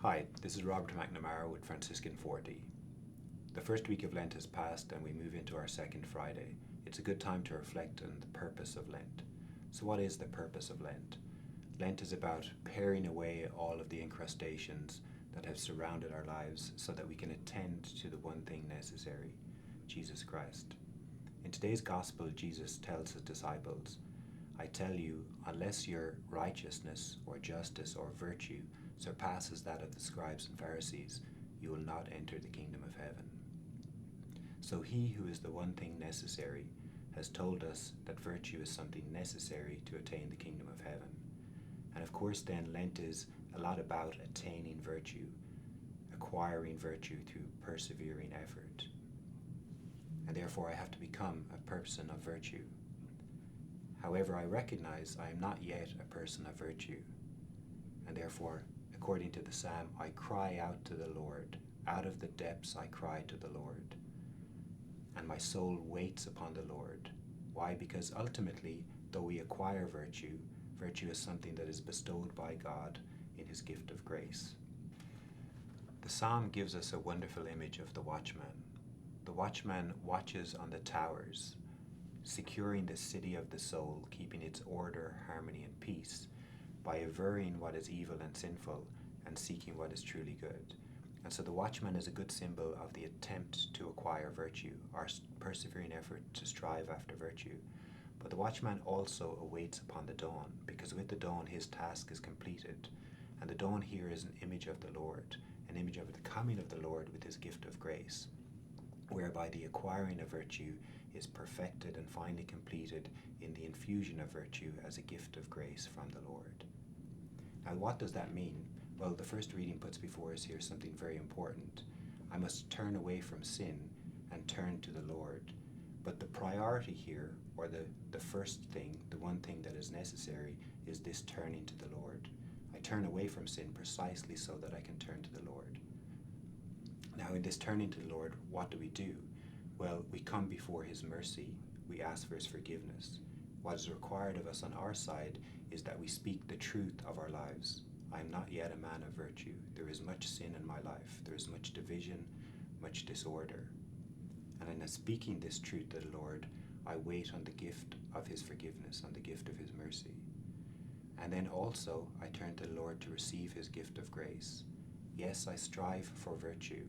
Hi, this is Robert McNamara with Franciscan 40. The first week of Lent has passed and we move into our second Friday. It's a good time to reflect on the purpose of Lent. So what is the purpose of Lent? Lent is about paring away all of the incrustations that have surrounded our lives so that we can attend to the one thing necessary, Jesus Christ. In today's Gospel, Jesus tells his disciples, I tell you, unless your righteousness or justice or virtue surpasses that of the scribes and Pharisees, you will not enter the kingdom of heaven. So he who is the one thing necessary has told us that virtue is something necessary to attain the kingdom of heaven. And of course then Lent is a lot about attaining virtue, acquiring virtue through persevering effort. And therefore I have to become a person of virtue. However, I recognize I am not yet a person of virtue, and therefore, according to the psalm, I cry out to the Lord. Out of the depths I cry to the Lord. And my soul waits upon the Lord. Why? Because ultimately, though we acquire virtue, virtue is something that is bestowed by God in his gift of grace. The psalm gives us a wonderful image of the watchman. The watchman watches on the towers, securing the city of the soul, keeping its order, harmony, and peace, by averring what is evil and sinful and seeking what is truly good. And so the watchman is a good symbol of the attempt to acquire virtue, our persevering effort to strive after virtue. But the watchman also awaits upon the dawn, because with the dawn his task is completed. And the dawn here is an image of the Lord, an image of the coming of the Lord with his gift of grace, whereby the acquiring of virtue is perfected and finally completed in the infusion of virtue as a gift of grace from the Lord. Now, what does that mean? Well, the first reading puts before us here something very important. I must turn away from sin and turn to the Lord. But the priority here, or the first thing, the one thing that is necessary, is this turning to the Lord. I turn away from sin precisely so that I can turn to the Lord. Now, in this turning to the Lord, what do we do? Well, we come before his mercy. We ask for his forgiveness. What is required of us on our side is that we speak the truth of our lives. I am not yet a man of virtue. There is much sin in my life. There is much division, much disorder. And in speaking this truth to the Lord, I wait on the gift of his forgiveness, on the gift of his mercy. And then also, I turn to the Lord to receive his gift of grace. Yes, I strive for virtue.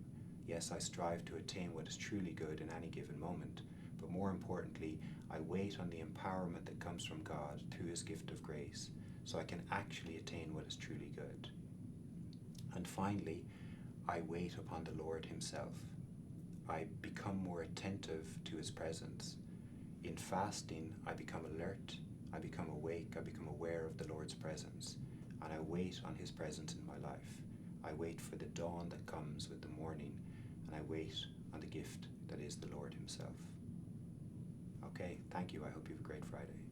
Yes, I strive to attain what is truly good in any given moment, but more importantly, I wait on the empowerment that comes from God through his gift of grace, so I can actually attain what is truly good. And finally, I wait upon the Lord himself. I become more attentive to his presence. In fasting, I become alert, I become awake, I become aware of the Lord's presence, and I wait on his presence in my life. I wait for the dawn that comes with the morning, and I wait on the gift that is the Lord himself. Okay, thank you. I hope you have a great Friday.